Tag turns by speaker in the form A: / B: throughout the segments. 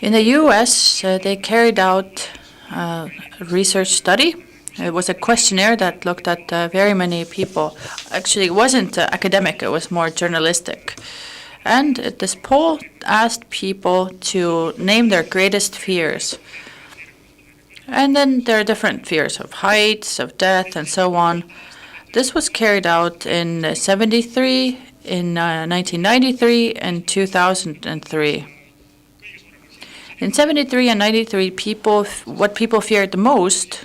A: In the US, they carried out a research study. It was a questionnaire that looked at very many people. Actually, it wasn't academic, it was more journalistic. And this poll asked people to name their greatest fears. And then there are different fears of heights, of death, and so on. This was carried out in 73, in 1993, and 2003. In 73 and 93, what people feared the most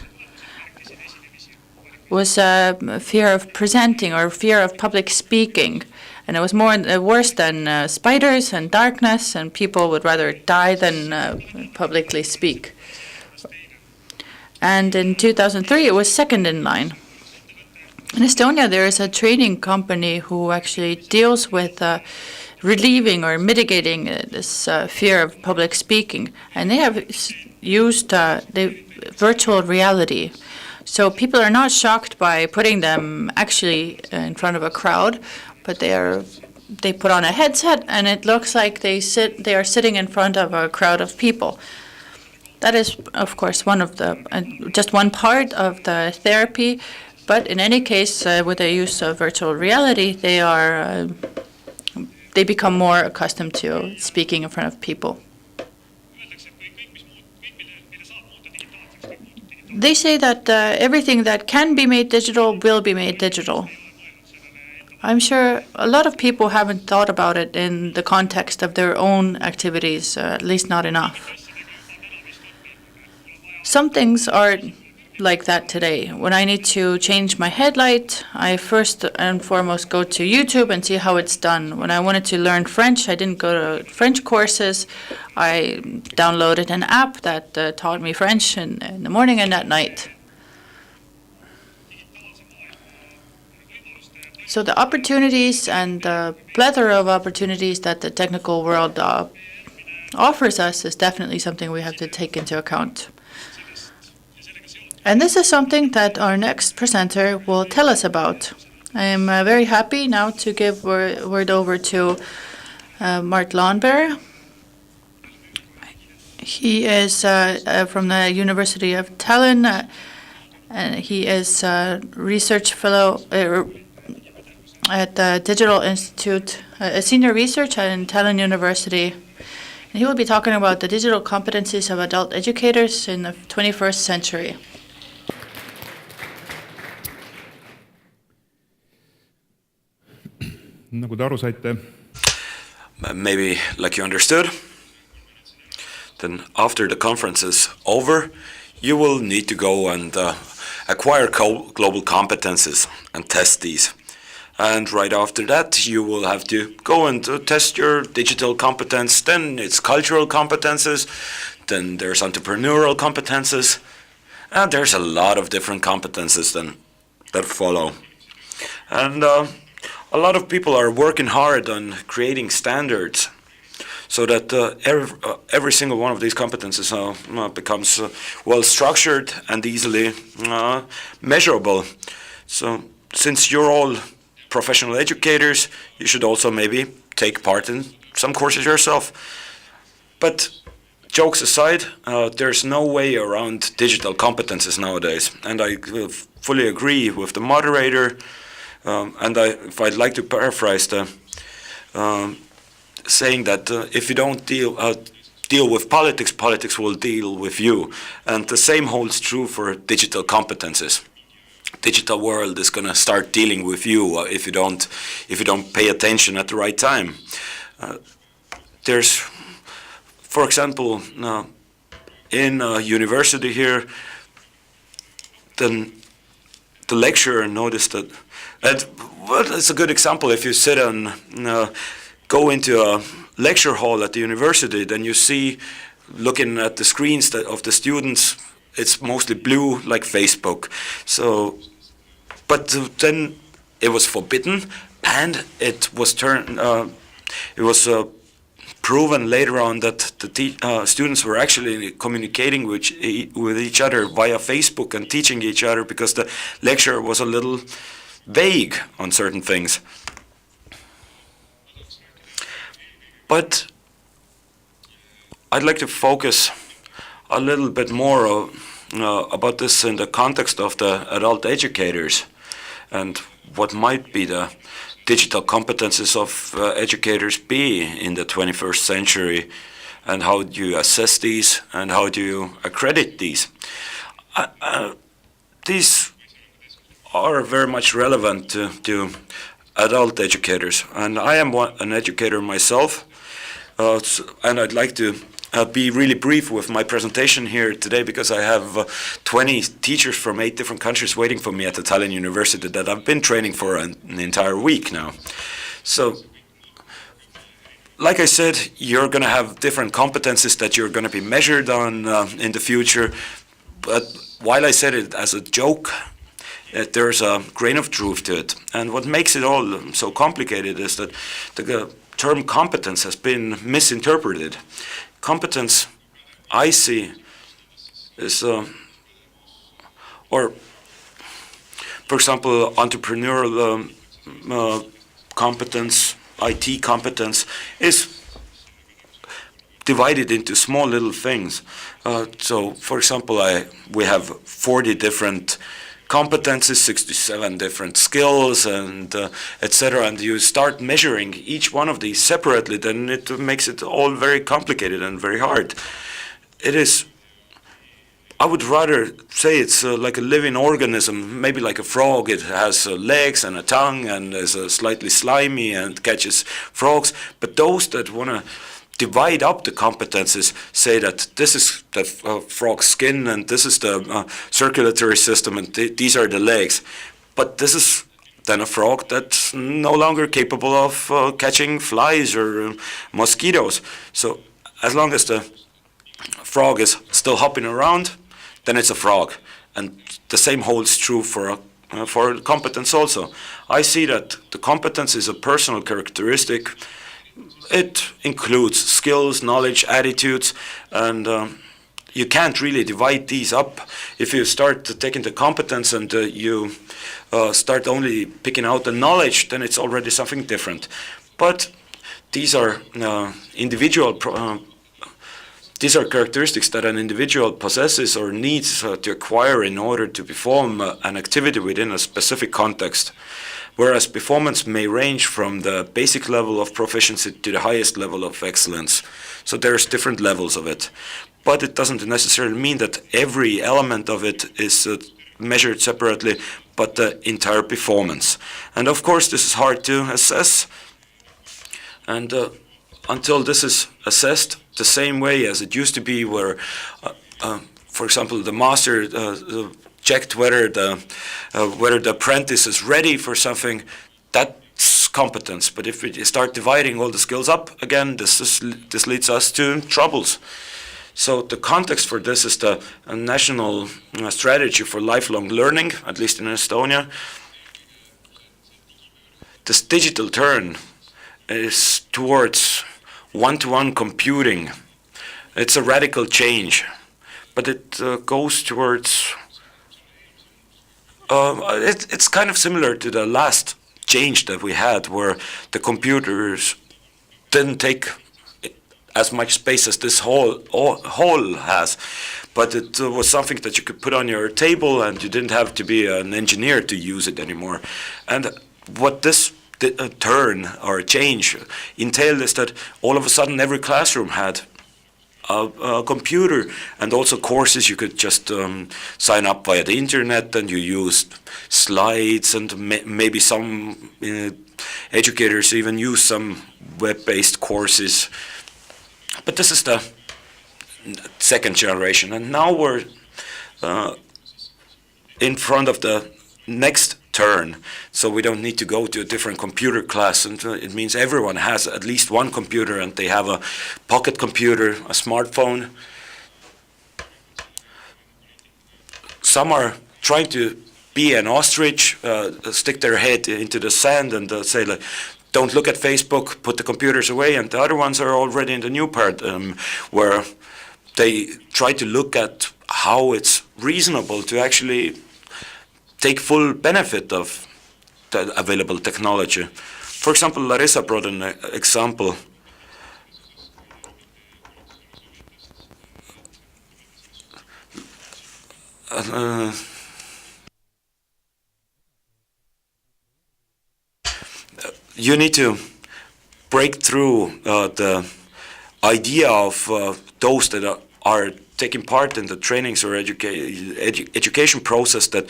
A: was fear of presenting or fear of public speaking. And it was worse than spiders and darkness, and people would rather die than publicly speak. And in 2003, it was second in line. In Estonia, there is a training company who actually deals with relieving or mitigating this fear of public speaking. And they have used virtual reality. So people are not shocked by putting them actually in front of a crowd, but they put on a headset and it looks like they are sitting in front of a crowd of people. That is, of course, just one part of the therapy. But in any case, with the use of virtual reality, they become more accustomed to speaking in front of people. They say that everything that can be made digital will be made digital. I'm sure a lot of people haven't thought about it in the context of their own activities, at least not enough. Some things are like that today. When I need to change my headlight, I first and foremost go to YouTube and see how it's done. When I wanted to learn French, I didn't go to French courses. I downloaded an app that taught me French in the morning and at night. So the opportunities and the plethora of opportunities that the technical world offers us is definitely something we have to take into account. And this is something that our next presenter will tell us about. I am very happy now to give word over to Mart Laanpere. He is from the University of Tallinn, and he is a research fellow at the Digital Institute, a senior researcher in Tallinna University. And he will be talking about the digital competencies of adult educators in the 21st century.
B: Nagu te aru saite.
C: Maybe like you understood, then after the conference is over, you will need to go and acquire global competences and test these. And right after that, you will have to go and test your digital competence. Then it's cultural competences. Then there's entrepreneurial competences. And there's a lot of different competences that follow. And a lot of people are working hard on creating standards so that every single one of these competences becomes well structured and easily measurable. So since you're all professional educators, you should also maybe take part in some courses yourself. But jokes aside, there's no way around digital competences nowadays. And I fully agree with the moderator. And if I'd like to paraphrase the saying that if you don't deal with politics, politics will deal with you. And the same holds true for digital competences. Digital world is going to start dealing with you if you don't pay attention at the right time. There's, for example, in a university here, then the lecturer noticed that. Well, it's a good example. If you sit and go into a lecture hall at the university, then you see, looking at the screens of the students, it's mostly blue, like Facebook. So, but then it was forbidden, and it was proven later on that the students were actually communicating with each other via Facebook and teaching each other because the lecturer was a little vague on certain things. But I'd like to focus a little bit more about this in the context of the adult educators and what might be the digital competences of educators be in the 21st century, and how do you assess these and how do you accredit these. These are very much relevant to adult educators, and I am an educator myself, and I'd like to be really brief with my presentation here today, because I have 20 teachers from 8 different countries waiting for me at the Tallinna University that I've been training for an entire week now. So, like I said, you're going to have different competencies that you're going to be measured on in the future, but while I said it as a joke, there's a grain of truth to it. And what makes it all so complicated is that the term competence has been misinterpreted. Competence, I see, is, or for example, entrepreneurial competence, IT competence, is divided into small little things. So, for example, we have 40 different competences, 67 different skills, and etc. And you start measuring each one of these separately, then it makes it all very complicated and very hard. It is, I would rather say it's like a living organism, maybe like a frog. It has legs and a tongue and is slightly slimy and catches frogs. But those that want to divide up the competences say that this is the frog's skin and this is the circulatory system and these are the legs. But this is then a frog that's no longer capable of catching flies or mosquitoes. So as long as the frog is still hopping around, then it's a frog. And the same holds true for competence also. I see that the competence is a personal characteristic. It includes skills, knowledge, attitudes, and you can't really divide these up. If you start taking the competence and you start only picking out the knowledge, then it's already something different. But these are these are characteristics that an individual possesses or needs to acquire in order to perform an activity within a specific context. Whereas performance may range from the basic level of proficiency to the highest level of excellence. So there's different levels of it. But it doesn't necessarily mean that every element of it is measured separately, but the entire performance. And of course this is hard to assess. And until this is assessed the same way as it used to be, where, for example, the master checked whether the apprentice is ready for something, that's competence. But if we start dividing all the skills up again, this leads us to troubles. So the context for this is the national strategy for lifelong learning, at least in Estonia. This digital turn is towards one-to-one computing. It's a radical change, but it goes towards it's kind of similar to the last change that we had, where the computers didn't take as much space as this hall has, but it was something that you could put on your table and you didn't have to be an engineer to use it anymore. And what this turn or change entailed is that all of a sudden every classroom had a computer, and also courses you could just sign up via the internet, and you used slides, and maybe some educators even use some web-based courses. But this is the second generation, and now we're in front of the next turn, so we don't need to go to a different computer class, and it means everyone has at least one computer, and they have a pocket computer, a smartphone. Some are trying to be an ostrich, stick their head into the sand and say, like, don't look at Facebook, put the computers away, and the other ones are already in the new part, where they try to look at how it's reasonable to actually take full benefit of the available technology. For example, Larissa brought an example. you need to break through the idea of those that are taking part in the trainings or education process, that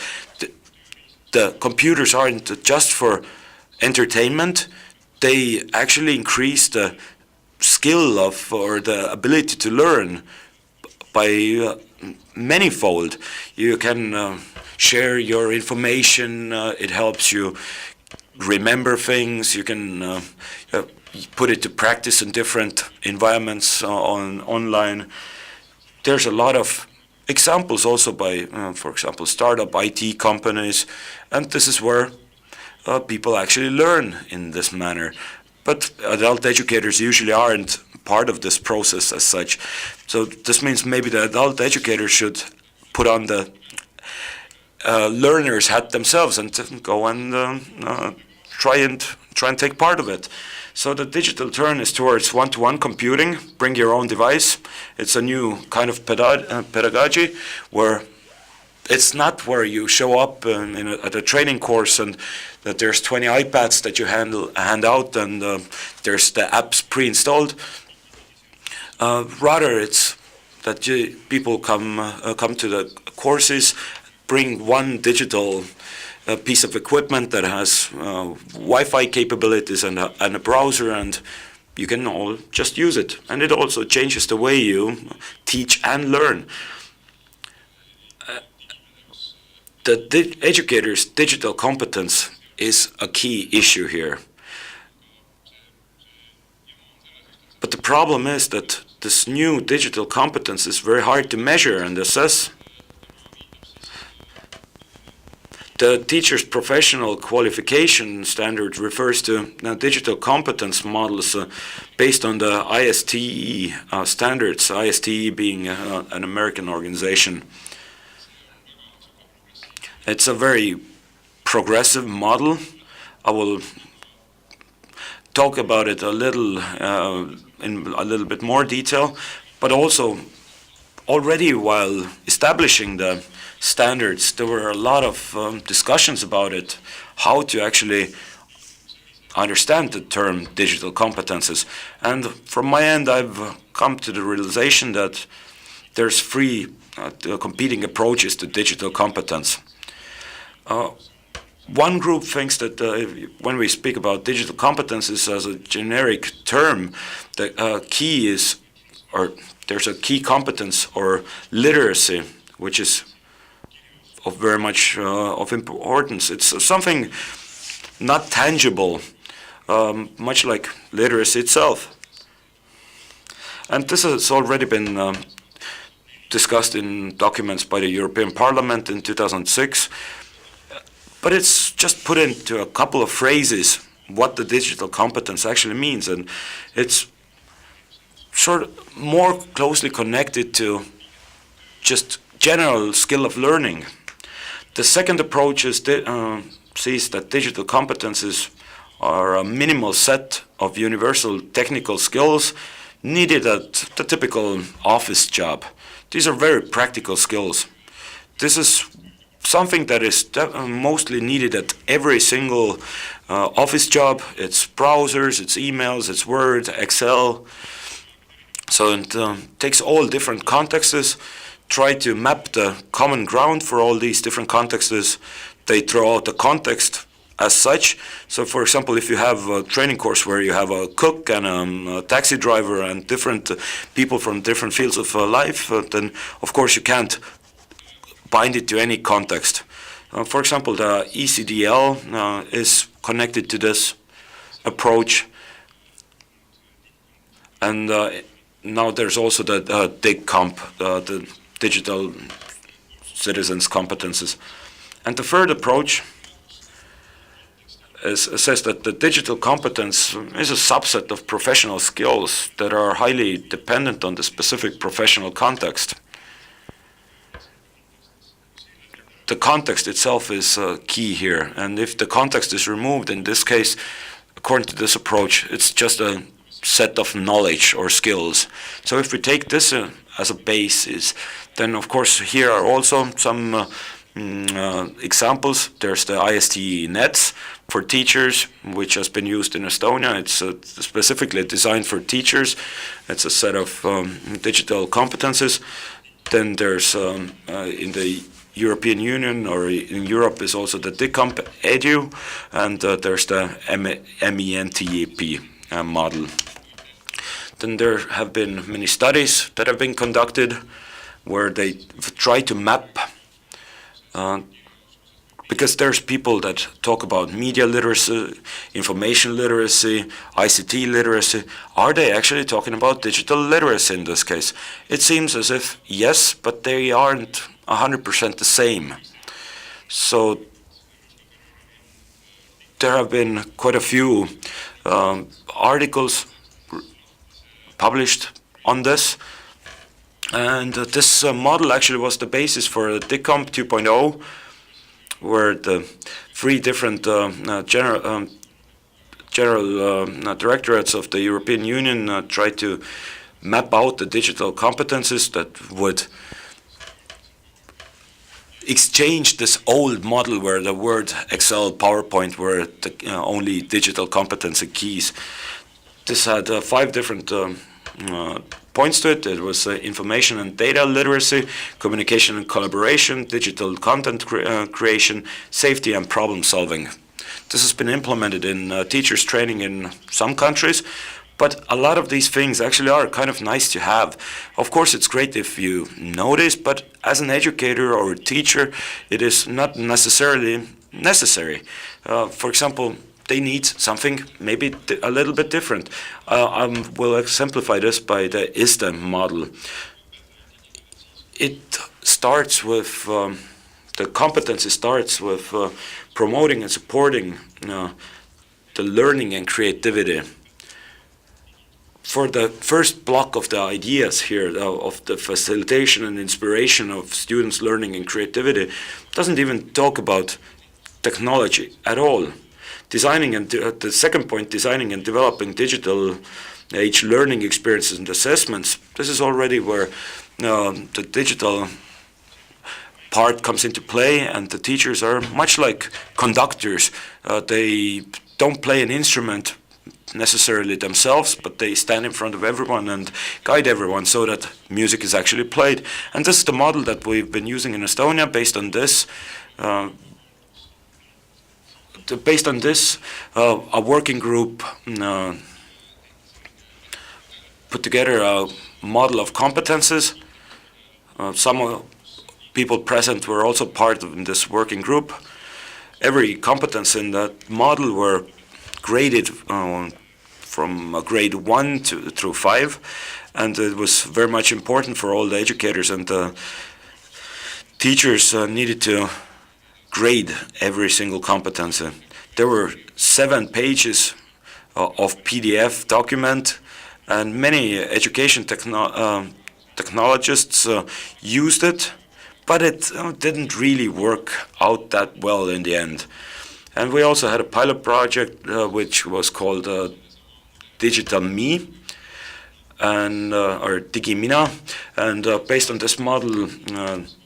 C: the computers aren't just for entertainment. They actually increase the skill of, or the ability to learn by manyfold. You can share your information, it helps you remember things, you can put it to practice in different environments online. There's a lot of examples also by, for example, startup IT companies, and this is where people actually learn in this manner. But adult educators usually aren't part of this process as such. So this means maybe the adult educators should put on the learner's hat themselves and go and try and take part of it. So the digital turn is towards one-to-one computing, bring your own device. It's a new kind of pedagogy where it's not where you show up at a training course and that there's 20 iPads that you hand out and there's the apps pre-installed. Rather, it's that people come to the courses, bring one digital piece of equipment that has Wi-Fi capabilities and a browser, and you can all just use it. And it also changes the way you teach and learn. The educator's digital competence is a key issue here. But the problem is that this new digital competence is very hard to measure and assess. The teacher's professional qualification standard refers to digital competence models based on the ISTE standards, ISTE being an American organization. It's a very progressive model. I will talk about it a little in a little bit more detail, but also already while establishing the standards, there were a lot of discussions about it, how to actually understand the term digital competences. And from my end, I've come to the realization that there's three competing approaches to digital competence. One group thinks that when we speak about digital competences as a generic term, the key is, or there's a key competence or literacy, which is of very much of importance. It's something not tangible, much like literacy itself. And this has already been discussed in documents by the European Parliament in 2006. But it's just put into a couple of phrases what the digital competence actually means, and it's sort of more closely connected to just general skill of learning. The second approach is sees that digital competences are a minimal set of universal technical skills needed at the typical office job. These are very practical skills. This is something that is mostly needed at every single office job. It's browsers, it's emails, it's Word, Excel. So it takes all different contexts, try to map the common ground for all these different contexts. They throw out the context as such. So for example, if you have a training course where you have a cook and a taxi driver and different people from different fields of life, then of course you can't bind it to any context. For example, the ECDL is connected to this approach. And now there's also the DigComp, the digital citizens competences. And the third approach says that the digital competence is a subset of professional skills that are highly dependent on the specific professional context. The context itself is key here, and if the context is removed, in this case, according to this approach, it's just a set of knowledge or skills. So if we take this as a basis, then of course here are also some examples. There's the IST nets for teachers, which has been used in Estonia. It's specifically designed for teachers. It's a set of digital competences. Then there's in the European Union or in Europe is also the DICOMP Edu, and there's the MENTEP model. Then there have been many studies that have been conducted where they try to map, because there's people that talk about media literacy, information literacy, ICT literacy. Are they actually talking about digital literacy in this case? It seems as if yes, but they aren't 100% the same. So there have been quite a few articles published on this, and this model actually was the basis for DICOMP 2.0, where the three different general directorates of the European Union tried to map out the digital competences that would exchange this old model where the Word, Excel, PowerPoint were the only digital competency keys. This had 5 different points to it. It was information and data literacy, communication and collaboration, digital content creation, safety and problem solving. This has been implemented in teachers training in some countries, but a lot of these things actually are kind of nice to have. Of course, it's great if you know this, but as an educator or a teacher, it is not necessarily necessary. For example, they need something maybe a little bit different. I will exemplify this by the ISTA model. It starts with, the competency starts with promoting and supporting the learning and creativity. For the first block of the ideas here, of the facilitation and inspiration of students' learning and creativity, doesn't even talk about technology at all. Designing and the second point, designing and developing digital age learning experiences and assessments. This is already where the digital part comes into play, and the teachers are much like conductors. They don't play an instrument necessarily themselves, but they stand in front of everyone and guide everyone so that music is actually played. And this is the model that we've been using in Estonia based on this. A working group put together a model of competences. Some people present were also part of this working group. Every competence in that model were graded from grade 1 through 5, and it was very much important for all the educators and the teachers needed to grade every single competency. There were 7 pages of PDF document, and many education technologists used it, but it didn't really work out that well in the end. And we also had a pilot project which was called Digital Me, and or Digimina, and based on this model,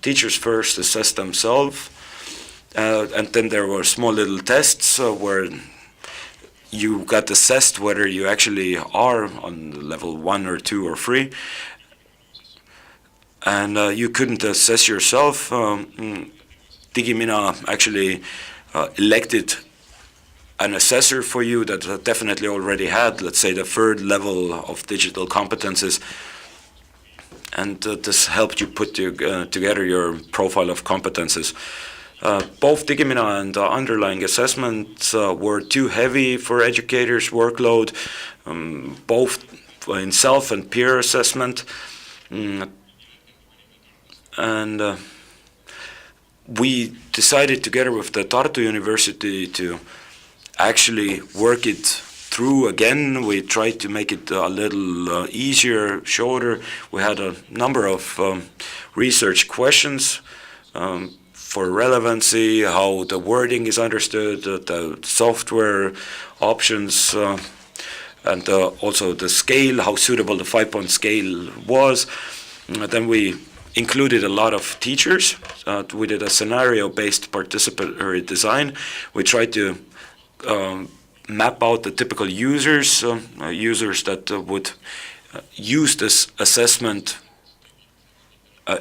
C: teachers first assess themselves, and then there were small little tests where you got assessed whether you actually are on level 1 or 2 or 3, and you couldn't assess yourself. Digimina actually elected an assessor for you that definitely already had, let's say, the 3rd level of digital competences, and this helped you put together your profile of competences. Both Digimina and underlying assessments were too heavy for educators' workload, both in self and peer assessment, and we decided together with the Tartu University to actually work it through again. We tried to make it a little easier, shorter. We had a number of research questions for relevancy, how the wording is understood, the software options, and also the scale, how suitable the 5-point scale was. Then we included a lot of teachers. We did a scenario-based participatory design. We tried to map out the typical users that would use this assessment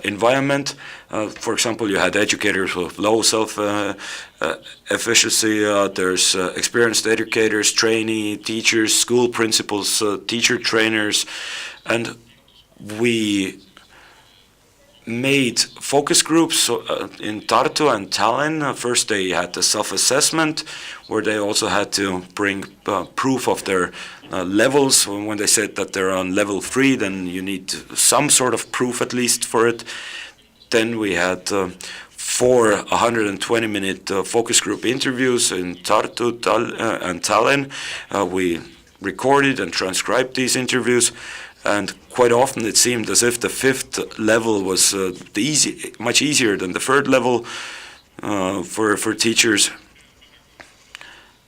C: environment. For example, you had educators with low self-efficacy, there's experienced educators, trainee teachers, school principals, teacher trainers, and we made focus groups in Tartu and Tallinn. First they had the self-assessment, where they also had to bring proof of their levels. When they said that they're on level 3, then you need some sort of proof at least for it. Then we had 4 120-minute focus group interviews in Tartu and Tallinn. We recorded and transcribed these interviews, and quite often it seemed as if the 5th level was much easier than the 3rd level for teachers.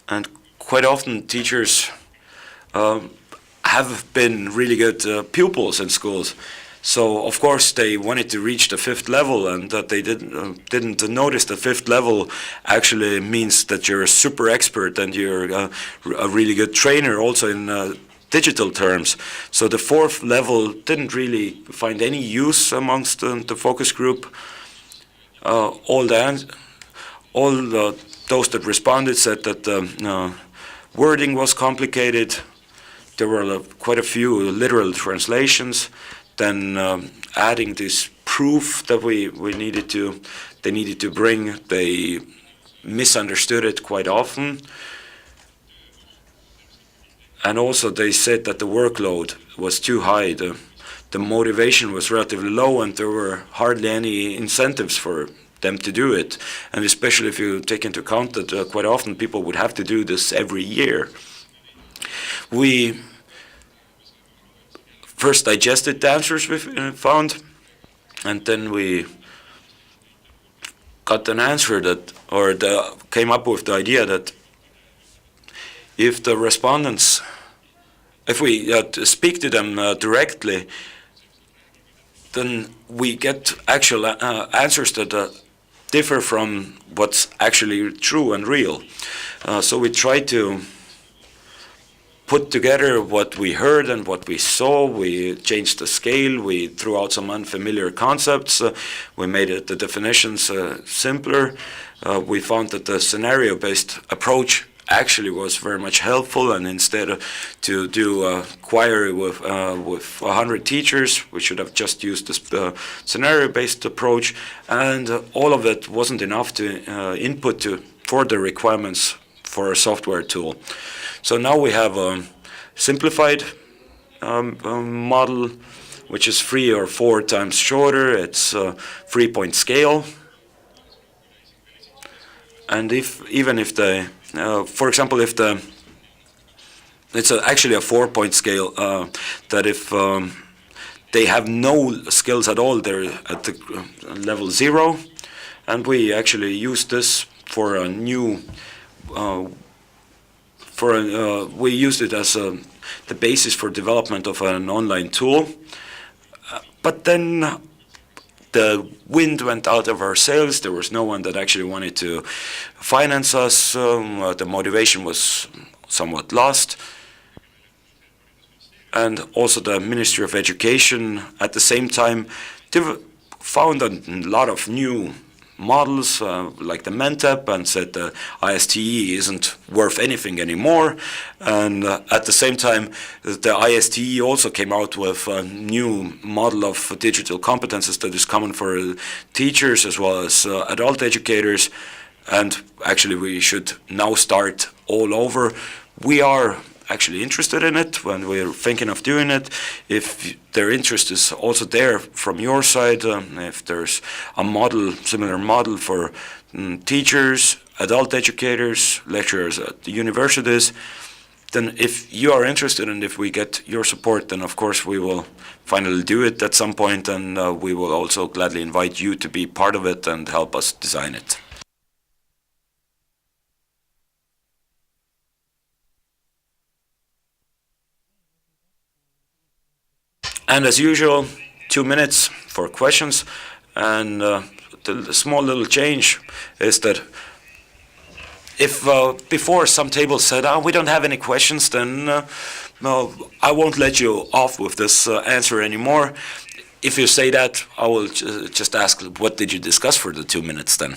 C: And quite often teachers have been really good pupils in schools. So of course they wanted to reach the 5th level, and that they didn't notice the 5th level actually means that you're a super expert and you're a really good trainer also in digital terms. So the 4th level didn't really find any use amongst the focus group. All those that responded said that the wording was complicated. There were quite a few literal translations. Then adding this proof that they needed to bring, they misunderstood it quite often. And also they said that the workload was too high, the motivation was relatively low, and there were hardly any incentives for them to do it. And especially if you take into account that quite often people would have to do this every year. We first digested the answers we found, and then we got an answer came up with the idea that if the respondents, if we speak to them directly, then we get actual answers that differ from what's actually true and real. So we try to put together what we heard and what we saw. We changed the scale, we threw out some unfamiliar concepts, we made the definitions simpler. We found that the scenario-based approach actually was very much helpful, and instead of to do a query with 100 teachers, we should have just used this scenario-based approach, and all of it wasn't enough to input for the requirements for a software tool. So now we have a simplified model, which is 3 or 4 times shorter. It's a 3-point scale, and even if the for example, if it's actually a 4-point scale, that if they have no skills at all, they're at the level 0, and we actually use this for a new, we used it as the basis for development of an online tool, but then the wind went out of our sails. There was no one that actually wanted to finance us. The motivation was somewhat lost. And also the Ministry of Education at the same time found a lot of new models like the Mentep, and said the ISTE isn't worth anything anymore. And at the same time, the ISTE also came out with a new model of digital competences that is common for teachers as well as adult educators. And actually we should now start all over. We are actually interested in it when we're thinking of doing it. If their interest is also there from your side, if there's a model, similar model for teachers, adult educators, lecturers at the universities, then if you are interested and if we get your support, then of course we will finally do it at some point, and we will also gladly invite you to be part of it and help us design it. And as usual, 2 minutes for questions. And the small little change is that if before some tables said, we don't have any questions, then no, I won't let you off with this answer anymore. If you say that, I will just ask, what did you discuss for the 2 minutes then?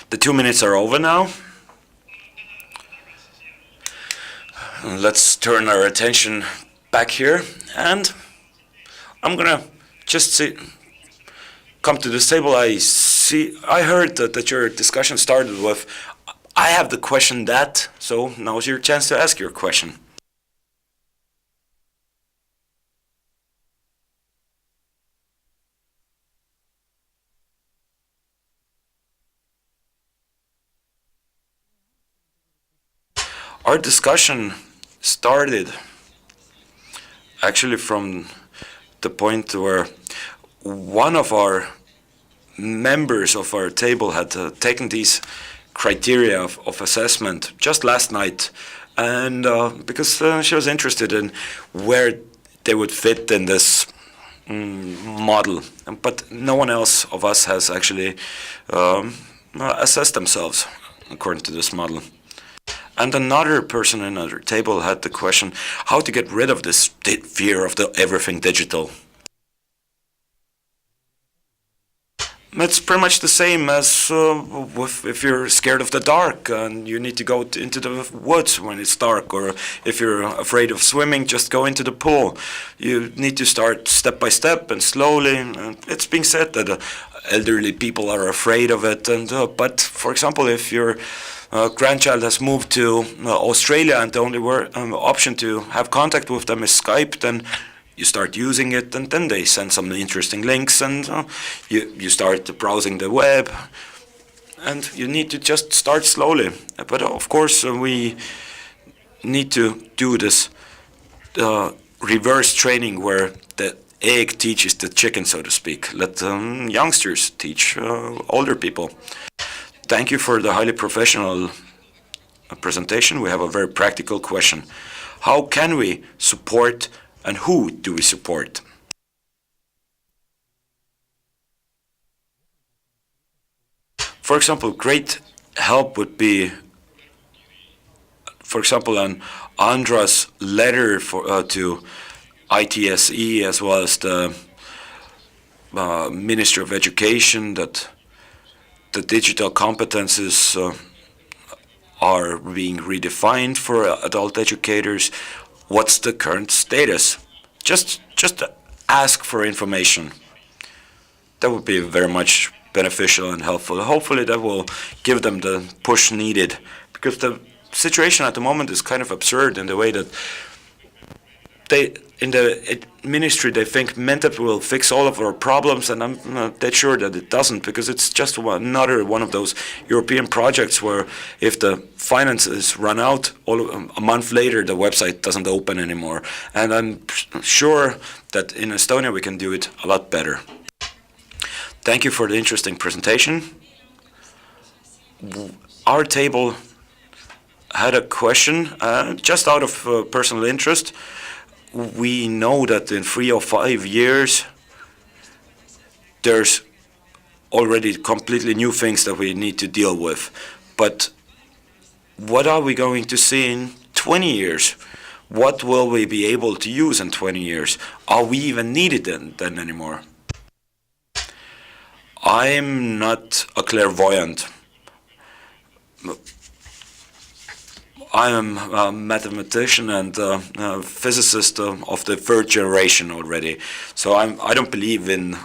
C: The 2 minutes are over now. Let's turn our attention back here, and I'm gonna just come to this table. I heard that your discussion started with, I have the question that, so now's your chance to ask your question. Our discussion started actually from the point where one of our members of our table had taken these criteria of assessment just last night, and because she was interested in where they would fit in this model, but no one else of us has actually assessed themselves according to this model. And another person in our table had the question, how to get rid of this fear of the everything digital. It's pretty much the same as if you're scared of the dark and you need to go into the woods when it's dark, or if you're afraid of swimming, just go into the pool. You need to start step by step and slowly. It's being said that elderly people are afraid of it, but for example, if your grandchild has moved to Australia and the only option to have contact with them is Skype, then you start using it, and then they send some interesting links, and you start browsing the web, and you need to just start slowly. But of course, we need to do this reverse training where the egg teaches the chicken, so to speak. Let youngsters teach older people. Thank you for the highly professional presentation. We have a very practical question. How can we support, and who do we support? For example, great help would be, for example, an Andra's letter to ITSE as well as the Ministry of Education, that the digital competences are being redefined for adult educators. What's the current status? Just ask for information. That would be very much beneficial and helpful. Hopefully that will give them the push needed, because the situation at the moment is kind of absurd in the way that in the ministry they think Mentep will fix all of our problems, and I'm not that sure that it doesn't, because it's just another one of those European projects where if the finances run out, a month later the website doesn't open anymore. And I'm sure that in Estonia we can do it a lot better. Thank you for the interesting presentation. Our table had a question, just out of personal interest. We know that in 3 or 5 years, there's already completely new things that we need to deal with. But what are we going to see in 20 years? What will we be able to use in 20 years? Are we even needed then anymore? I'm not a clairvoyant. I am a mathematician and a physicist of the third generation already. So I don't believe in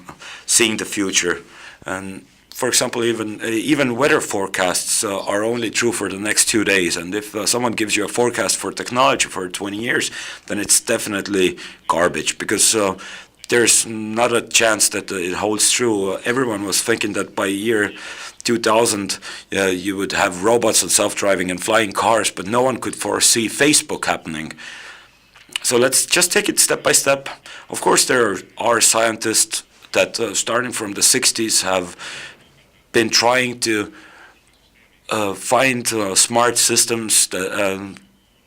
C: seeing the future. And for example, even weather forecasts are only true for the next 2 days. And if someone gives you a forecast for technology for 20 years, then it's definitely garbage, because there's not a chance that it holds true. Everyone was thinking that by year 2000 you would have robots and self-driving and flying cars, but no one could foresee Facebook happening. So let's just take it step by step. Of course, there are scientists that starting from the 60s have been trying to find smart systems that,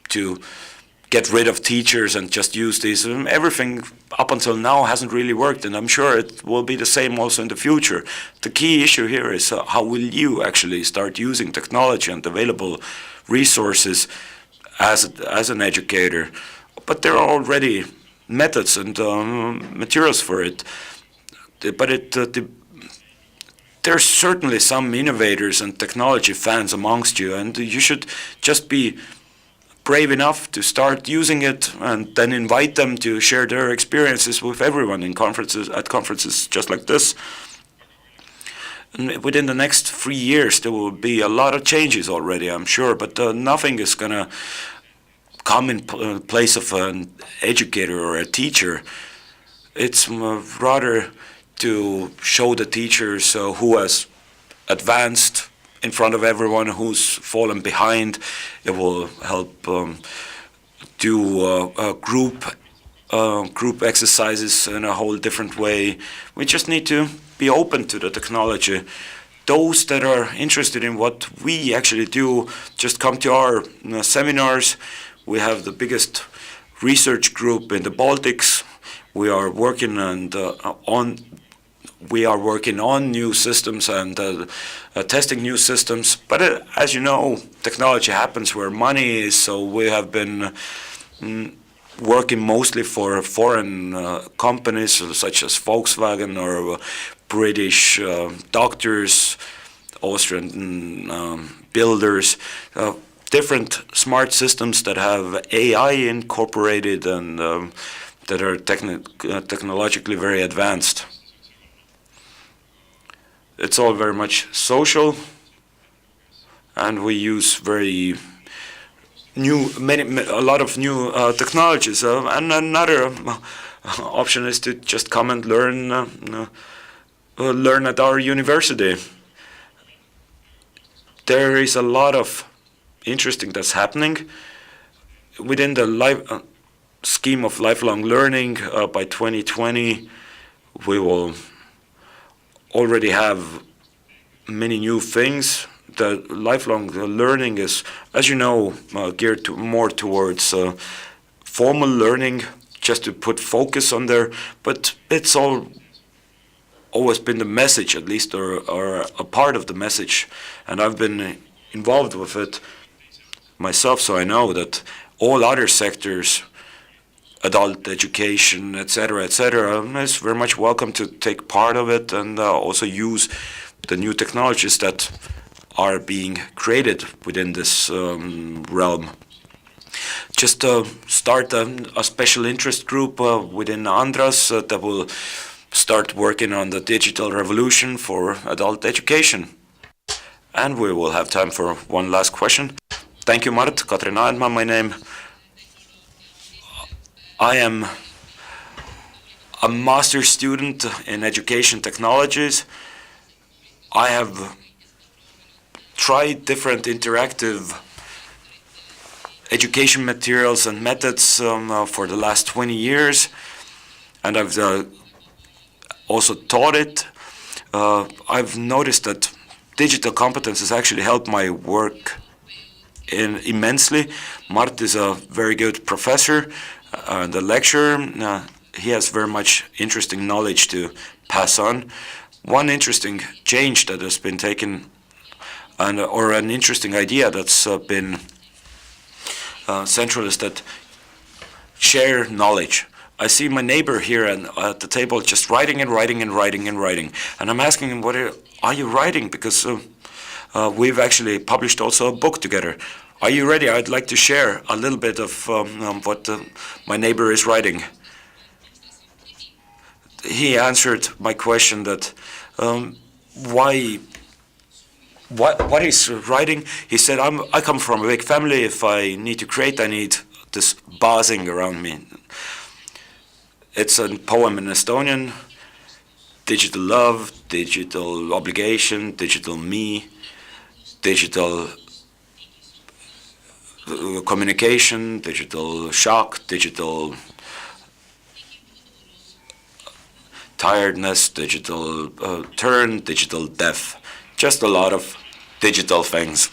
C: to get rid of teachers and just use these. Everything up until now hasn't really worked, and I'm sure it will be the same also in the future. The key issue here is how will you actually start using technology and available resources as an educator. But there are already methods and materials for it. But there's certainly some innovators and technology fans amongst you, and you should just be brave enough to start using it and then invite them to share their experiences with everyone in conferences just like this. And within the next 3 years there will be a lot of changes already, I'm sure, but nothing is going to come in place of an educator or a teacher. It's rather to show the teachers who has advanced in front of everyone, who's fallen behind. It will help do group exercises in a whole different way. We just need to be open to the technology. Those that are interested in what we actually do, just come to our seminars. We have the biggest research group in the Baltics. We are working on new systems and testing new systems. But as you know, technology happens where money is, so we have been working mostly for foreign companies such as Volkswagen or British doctors, Austrian builders, different smart systems that have AI incorporated and that are technologically very advanced. It's all very much social, and we use a lot of new technologies. And another option is to just come and learn at our university. There is a lot of interesting that's happening within the scheme of lifelong learning. By 2020, we will already have many new things. The lifelong learning is, as you know, geared more towards formal learning, just to put focus on there. But it's always been the message, at least, or a part of the message. And I've been involved with it myself, so I know that all other sectors, adult education, etc., is very much welcome to take part of it and also use the new technologies that are being created within this realm. Just start a special interest group within Andras that will start working on the digital revolution for adult education. And we will have time for one last question. Thank you, Mart. Katrin Aedma, my name. I am a master's student in education technologies. I have tried different interactive education materials and methods for the last 20 years, and I've also taught it. I've noticed that digital competences actually help my work immensely. Mart is a very good professor and a lecturer. He has very much interesting knowledge to pass on. One interesting change that has been taken, or an interesting idea that's been central, is that share knowledge. I see my neighbor here at the table just writing and writing and writing and writing, and I'm asking him, what are you writing? Because we've actually published also a book together. Are you ready? I'd like to share a little bit of what my neighbor is writing. He answered my question that what he's writing. He said, I come from a big family. If I need to create, I need this buzzing around me. It's a poem in Estonian. Digital love, digital obligation, digital me, digital communication, digital shock, digital tiredness, digital turn, digital death. Just a lot of digital things.